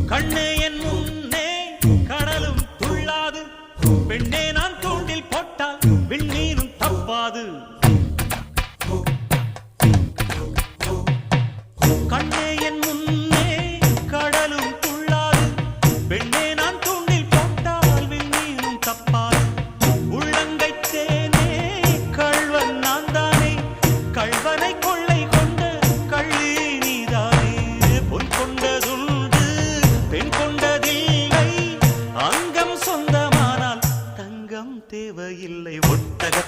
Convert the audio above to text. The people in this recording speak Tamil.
கண்ணே என் முன்னே கடலும் துள்ளாது பெண்ணே நான் தூண்டில் போட்டால் விண்ணீரும் தப்பாது கண்ணே என் முன்னே கடலும் துள்ளாது பெண்ணே நான் தூண்டில் போட்டால் விண்ணீரும் தப்பாது உள்ளங்கை தேனே கள்வன் நான் தானே கள்வனை கொள்ளை கொண்ட கள்ளி நீதானே பொன் கொண்டதுண்டு பெண் கொண்டதில்லை அங்கம் சொந்தமானால் தங்கம் தேவையில்லை ஒட்டக